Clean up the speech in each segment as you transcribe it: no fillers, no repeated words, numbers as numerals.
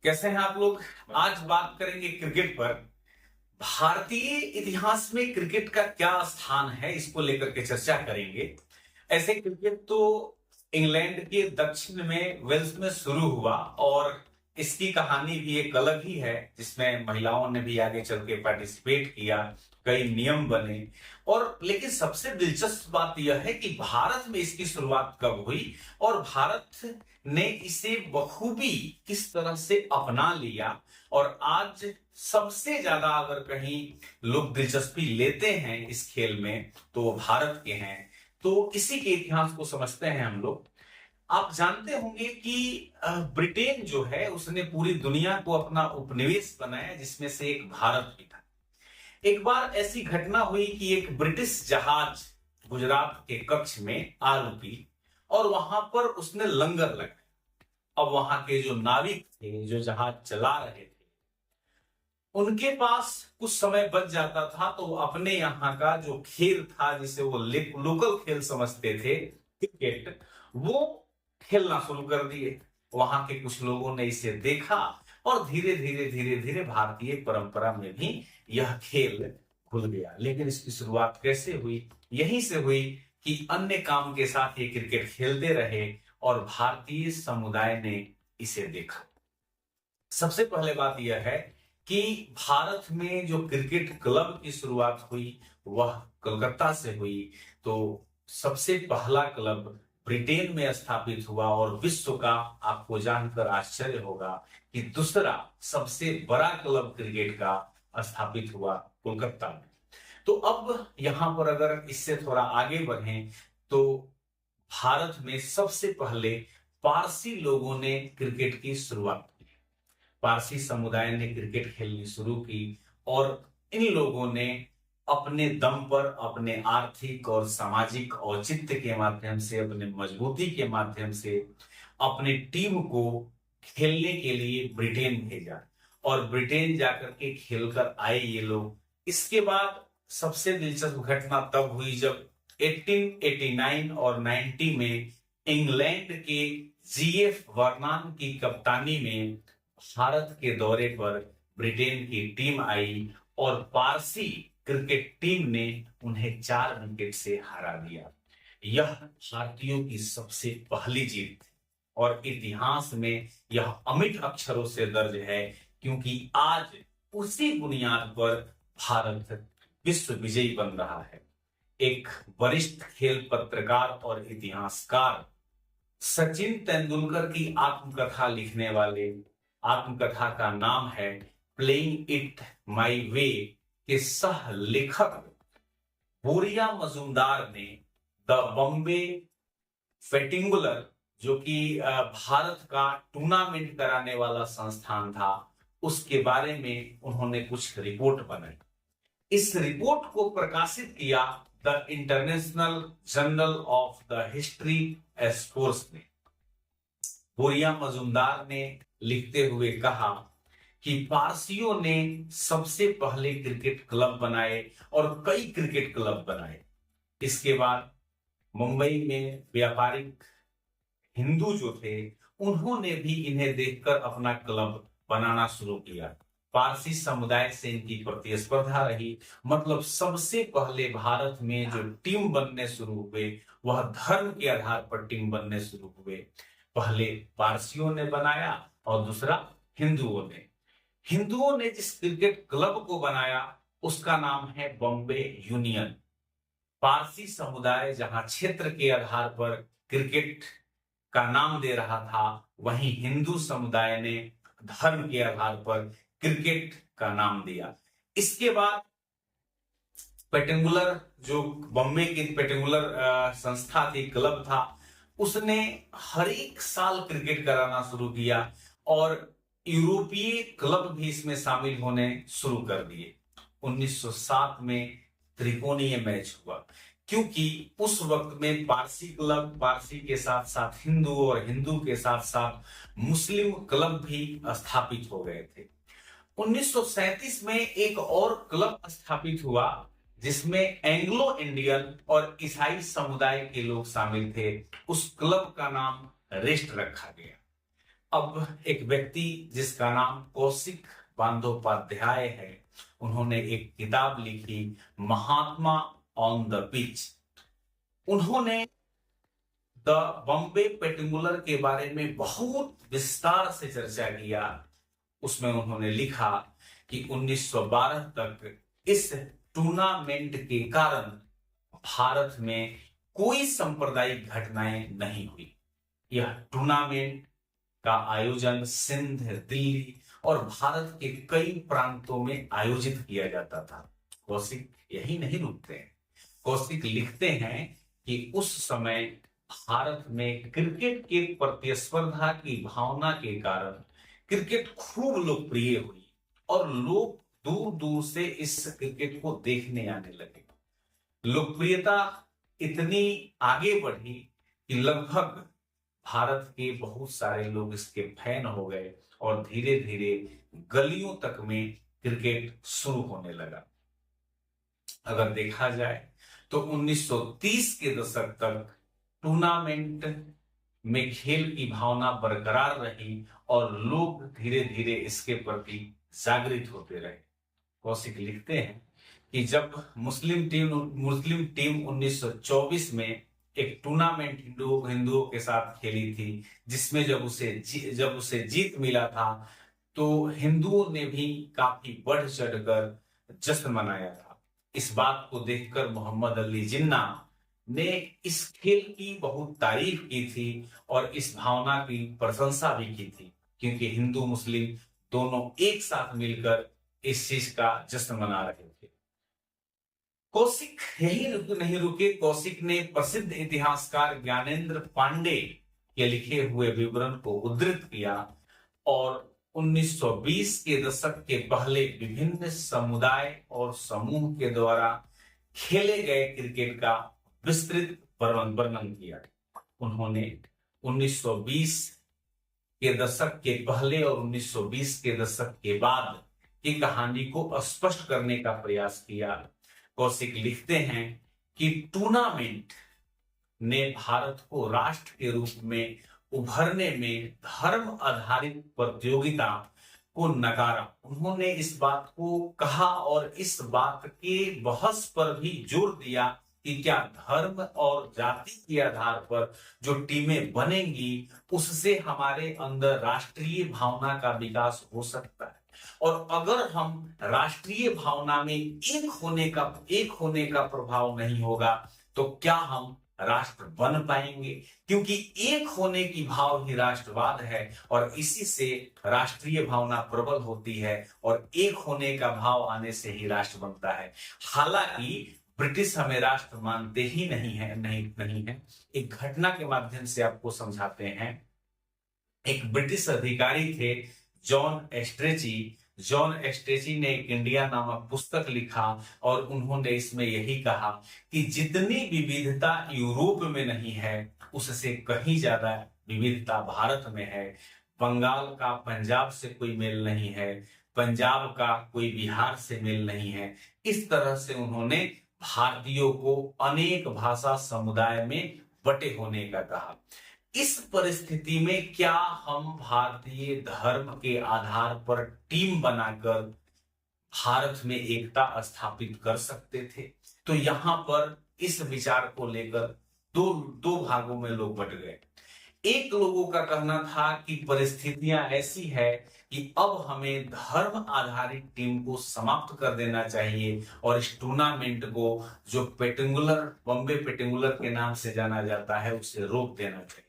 कैसे हैं आप लोग। आज बात करेंगे क्रिकेट पर। भारतीय इतिहास में क्रिकेट का क्या स्थान है, इसको लेकर के चर्चा करेंगे। ऐसे क्रिकेट तो इंग्लैंड के दक्षिण में वेल्स में शुरू हुआ और इसकी कहानी भी एक अलग ही है, जिसमें महिलाओं ने भी आगे चल के पार्टिसिपेट किया, कई नियम बने। और लेकिन सबसे दिलचस्प बात यह है कि भारत में इसकी शुरुआत कब हुई और भारत ने इसे बखूबी किस तरह से अपना लिया। और आज सबसे ज्यादा अगर कहीं लोग दिलचस्पी लेते हैं इस खेल में तो वो भारत के हैं। तो इसी के इतिहास को समझते हैं हम लोग। आप जानते होंगे कि ब्रिटेन जो है उसने पूरी दुनिया को अपना उपनिवेश बनाया, जिसमें से एक भारत भी था। एक बार ऐसी घटना हुई कि एक ब्रिटिश जहाज गुजरात के कच्छ में आ रुकी और वहां पर उसने लंगर लगाया। अब वहां के जो नाविक थे, जो जहाज चला रहे थे, उनके पास कुछ समय बच जाता था तो अपने यहाँ का जो खेल था, जिसे वो लोकल खेल समझते थे, क्रिकेट, वो खेलना शुरू कर दिए। वहां के कुछ लोगों ने इसे देखा और धीरे धीरे धीरे धीरे भारतीय परंपरा में भी यह खेल खुल गया। लेकिन इसकी शुरुआत कैसे हुई? यहीं से हुई कि अन्य काम के साथ ये क्रिकेट खेलते रहे और भारतीय समुदाय ने इसे देखा। सबसे पहले बात यह है कि भारत में जो क्रिकेट क्लब की शुरुआत हुई वह कलकत्ता से हुई। तो सबसे पहला क्लब ब्रिटेन में स्थापित हुआ और विश्व का, आपको जानकर आश्चर्य होगा कि दूसरा सबसे बड़ा क्लब क्रिकेट का स्थापित हुआ कोलकाता में। तो अब यहां पर अगर इससे थोड़ा आगे बढ़ें तो भारत में सबसे पहले पारसी लोगों ने क्रिकेट की शुरुआत की। पारसी समुदाय ने क्रिकेट खेलनी शुरू की और इन लोगों ने अपने दम पर, अपने आर्थिक और सामाजिक औचित्य के माध्यम से, अपने मजबूती के माध्यम से अपनी टीम को खेलने के लिए ब्रिटेन भेजा और ब्रिटेन जाकर के खेलकर आए ये लोग। इसके बाद सबसे दिलचस्प घटना तब हुई जब 1889 और 90 में इंग्लैंड के जीएफ वर्नन की कप्तानी में भारत के दौरे पर ब्रिटेन की टीम आई और पारसी क्रिकेट टीम ने उन्हें 4 विकेट से हरा दिया। यह भारतीयों की सबसे पहली जीत थी और इतिहास में यह अमिट अक्षरों से दर्ज है, क्योंकि आज उसी बुनियाद पर भारत विश्व विजयी बन रहा है। एक वरिष्ठ खेल पत्रकार और इतिहासकार सचिन तेंदुलकर की आत्मकथा लिखने वाले, आत्मकथा का नाम है प्लेइंग इट माई वे, के सह लेखक बोरिया मजूमदार ने द बॉम्बे फेटिंगुलर, जो कि भारत का टूर्नामेंट कराने वाला संस्थान था, उसके बारे में उन्होंने कुछ रिपोर्ट बनाई। इस रिपोर्ट को प्रकाशित किया the international journal of the history sports ने। बोरिया मजूमदार ने लिखते हुए कहा कि पारसियों ने सबसे पहले क्रिकेट क्लब बनाए और कई क्रिकेट क्लब बनाए। इसके बाद मुंबई में व्यापारिक हिंदू जो थे, उन्होंने भी इन्हें देखकर अपना क्लब बनाना शुरू किया। पारसी समुदाय से इनकी प्रतिस्पर्धा रही। मतलब सबसे पहले भारत में जो टीम बनने शुरू हुए वह धर्म के आधार पर टीम बनने शुरू हुए। पहले पारसियों ने बनाया और दूसरा हिंदुओं ने। हिंदुओं ने जिस क्रिकेट क्लब को बनाया उसका नाम है बॉम्बे यूनियन। पारसी समुदाय जहां क्षेत्र के आधार पर क्रिकेट का नाम दे रहा था, वहीं हिंदू समुदाय ने धर्म के आधार पर क्रिकेट का नाम दिया। इसके बाद पेटिंगुलर, जो बॉम्बे की पेटिंगुलर संस्था थी, क्लब था, उसने हर एक साल क्रिकेट कराना शुरू किया और यूरोपीय क्लब भी इसमें शामिल होने शुरू कर दिए। 1907 में त्रिकोणीय मैच हुआ, क्योंकि उस वक्त में पारसी क्लब, पारसी के साथ साथ हिंदू और हिंदू के साथ साथ मुस्लिम क्लब भी स्थापित हो गए थे। 1937 में एक और क्लब स्थापित हुआ जिसमें एंग्लो इंडियन और ईसाई समुदाय के लोग शामिल थे। उस क्लब का नाम रेस्ट रखा गया। अब एक व्यक्ति जिसका नाम कौशिक बंदोपाध्याय है, उन्होंने एक किताब लिखी, महात्मा ऑन द बीच। उन्होंने द बॉम्बे पेटिंगुलर के बारे में बहुत विस्तार से चर्चा किया। उसमें उन्होंने लिखा कि 1912 तक इस टूर्नामेंट के कारण भारत में कोई सांप्रदायिक घटनाएं नहीं हुई। यह टूर्नामेंट का आयोजन सिंध, दिल्ली और भारत के कई प्रांतों में आयोजित किया जाता था। कौशिक यही नहीं रुकते हैं, कौशिक लिखते हैं कि उस समय भारत में क्रिकेट के प्रतिस्पर्धा की भावना के कारण क्रिकेट खूब लोकप्रिय हुई और लोग दूर दूर से इस क्रिकेट को देखने आने लगे। लोकप्रियता इतनी आगे बढ़ी कि लगभग भारत के बहुत सारे लोग इसके फैन हो गए और धीरे धीरे गलियों तक में क्रिकेट शुरू होने लगा। अगर देखा जाए तो 1930 के दशक तक टूर्नामेंट में खेल की भावना बरकरार रही और लोग धीरे धीरे इसके प्रति जागृत होते रहे। कौशिक लिखते हैं कि जब मुस्लिम टीम 1924 में एक टूर्नामेंट हिंदुओं के साथ खेली थी, जिसमें जब उसे जीत मिला था तो हिंदुओं ने भी काफी बढ़ चढ़कर जश्न मनाया था। इस बात को देखकर मोहम्मद अली जिन्ना ने इस खेल की बहुत तारीफ की थी और इस भावना की प्रशंसा भी की थी, क्योंकि हिंदू मुस्लिम दोनों एक साथ मिलकर इस चीज का जश्न मना रहे थे। कौशिक यही नहीं रुके। कौशिक ने प्रसिद्ध इतिहासकार ज्ञानेंद्र पांडे के लिखे हुए विवरण को उद्धृत किया और 1920 के दशक के पहले विभिन्न समुदाय और समूह के द्वारा खेले गए क्रिकेट का विस्तृत वर्णन किया। उन्होंने 1920 के दशक के पहले और 1920 के दशक के बाद की कहानी को स्पष्ट करने का प्रयास किया। कौशिक लिखते हैं कि टूर्नामेंट ने भारत को राष्ट्र के रूप में उभरने में धर्म आधारित प्रतियोगिता को नकारा। उन्होंने इस बात को कहा और इस बात के बहस पर भी जोर दिया कि क्या धर्म और जाति के आधार पर जो टीमें बनेंगी उससे हमारे अंदर राष्ट्रीय भावना का विकास हो सकता है, और अगर हम राष्ट्रीय भावना में एक होने का प्रभाव नहीं होगा तो क्या हम राष्ट्र बन पाएंगे, क्योंकि एक होने की भाव ही राष्ट्रवाद है और इसी से राष्ट्रीय भावना प्रबल होती है और एक होने का भाव आने से ही राष्ट्र बनता है। हालांकि ब्रिटिश हमें राष्ट्र मानते ही नहीं है। एक घटना के माध्यम से आपको समझाते हैं। एक ब्रिटिश अधिकारी थे जॉन एस्ट्रेची ने एक इंडिया नामक पुस्तक लिखा और उन्होंने इसमें यही कहा कि जितनी विविधता यूरोप में नहीं है उससे कहीं ज्यादा विविधता भारत में है। बंगाल का पंजाब से कोई मेल नहीं है, पंजाब का कोई बिहार से मेल नहीं है। इस तरह से उन्होंने भारतीयों को अनेक भाषा समुदाय में बटे होने का कहा। इस परिस्थिति में क्या हम भारतीय धर्म के आधार पर टीम बनाकर भारत में एकता स्थापित कर सकते थे? तो यहाँ पर इस विचार को लेकर दो भागों में लोग बट गए। एक लोगों का कहना था कि परिस्थितियां ऐसी है कि अब हमें धर्म आधारित टीम को समाप्त कर देना चाहिए और इस टूर्नामेंट को, जो बॉम्बे पेटिंगुलर के नाम से जाना जाता है, उसे रोक देना चाहिए।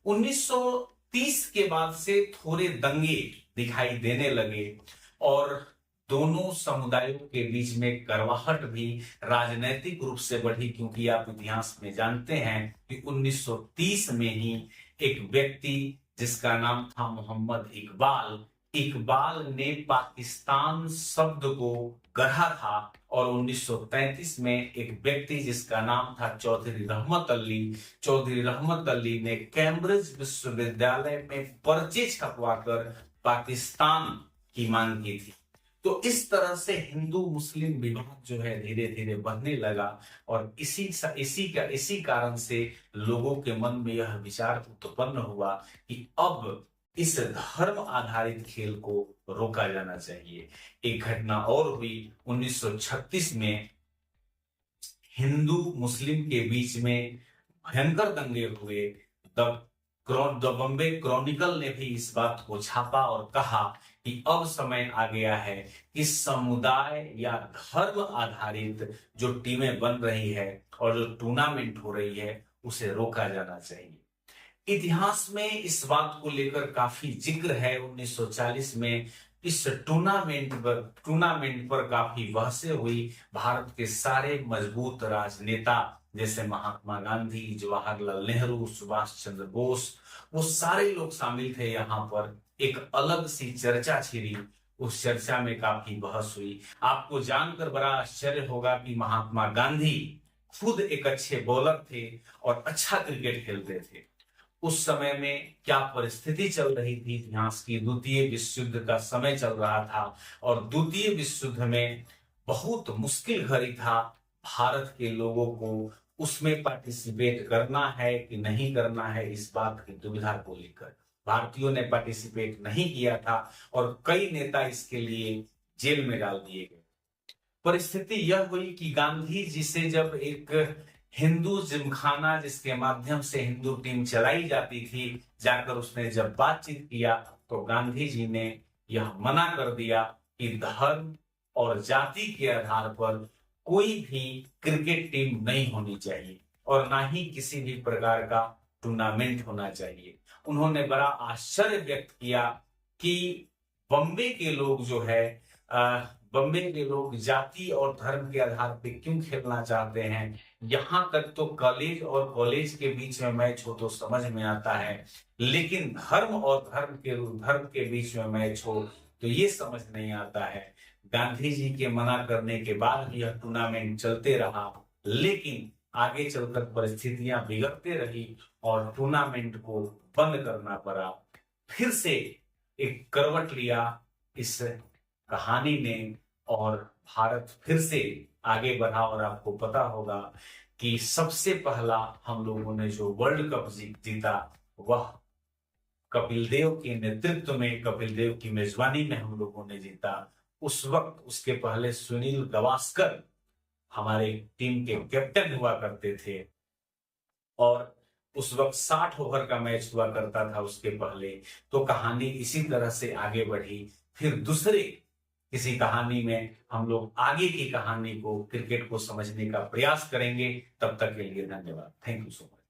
1930 के बाद से थोड़े दंगे दिखाई देने लगे और दोनों समुदायों के बीच में करवाहट भी राजनीतिक रूप से बढ़ी, क्योंकि आप इतिहास में जानते हैं कि 1930 में ही एक व्यक्ति जिसका नाम था मोहम्मद इकबाल ने पाकिस्तान शब्द को गढ़ा था और 1933 में एक व्यक्ति जिसका नाम था चौधरी रहमत अली ने कैम्ब्रिज विश्वविद्यालय में पर्चे छपवाकर पाकिस्तान की मांग की थी। तो इस तरह से हिंदू मुस्लिम विवाद जो है धीरे धीरे बढ़ने लगा और इसी कारण से लोगों के मन में यह विचार उत्पन्न हुआ कि अब इस धर्म आधारित खेल को रोका जाना चाहिए। एक घटना और हुई 1936 में, हिंदू मुस्लिम के बीच में भयंकर दंगे हुए। द बॉम्बे क्रॉनिकल ने भी इस बात को छापा और कहा कि अब समय आ गया है कि समुदाय या धर्म आधारित जो टीमें बन रही है और जो टूर्नामेंट हो रही है उसे रोका जाना चाहिए। इतिहास में इस बात को लेकर काफी जिक्र है। 1940 में इस टूर्नामेंट पर काफी बहसें हुई। भारत के सारे मजबूत राजनेता जैसे महात्मा गांधी, जवाहरलाल नेहरू, सुभाष चंद्र बोस, वो सारे लोग शामिल थे। यहाँ पर एक अलग सी चर्चा छिड़ी, उस चर्चा में काफी बहस हुई। आपको जानकर बड़ा आश्चर्य होगा कि महात्मा गांधी खुद एक अच्छे बॉलर थे और अच्छा क्रिकेट खेलते थे। उस समय में क्या परिस्थिति चल रही थी इतिहास की, द्वितीय विश्व युद्ध का समय चल रहा था और द्वितीय विश्व युद्ध में बहुत मुश्किल घड़ी था भारत के लोगों को उसमें पार्टिसिपेट करना है कि नहीं करना है। इस बात की दुविधा को लेकर भारतीयों ने पार्टिसिपेट नहीं किया था और कई नेता इसके लिए जेल में डाल दिए गए। परिस्थिति यह हुई कि गांधी जी से जब एक हिंदू जिमखाना जिसके माध्यम से हिंदू टीम चलाई जाती थी, जाकर उसने जब बातचीत किया तो गांधी जी ने यह मना कर दिया कि धर्म और जाति के आधार पर कोई भी क्रिकेट टीम नहीं होनी चाहिए और ना ही किसी भी प्रकार का टूर्नामेंट होना चाहिए। उन्होंने बड़ा आश्चर्य व्यक्त किया कि बॉम्बे के लोग जो है बॉम्बे के लोग जाति और धर्म के आधार पर क्यों खेलना चाहते हैं। यहाँ तक तो कॉलेज के बीच में मैच हो तो समझ में आता है, लेकिन धर्म और धर्म के बीच में मैच हो तो ये समझ नहीं आता है। गांधी जी के मना करने के बाद भी यह टूर्नामेंट चलते रहा, लेकिन आगे चलकर परिस्थितियां बिगड़ते रही और टूर्नामेंट को बंद करना पड़ा। फिर से एक करवट लिया इस कहानी ने और भारत फिर से आगे बढ़ा। और आपको पता होगा कि सबसे पहला हम लोगों ने जो वर्ल्ड कप जीता वह कपिल देव के नेतृत्व में, कपिल देव की मेजबानी में हम लोगों ने जीता। उस वक्त उसके पहले सुनील गावस्कर हमारे टीम के कैप्टन हुआ करते थे और उस वक्त 60 ओवर का मैच हुआ करता था उसके पहले। तो कहानी इसी तरह से आगे बढ़ी। फिर दूसरे किसी कहानी में हम लोग आगे की कहानी को, क्रिकेट को समझने का प्रयास करेंगे। तब तक के लिए धन्यवाद। Thank you so much.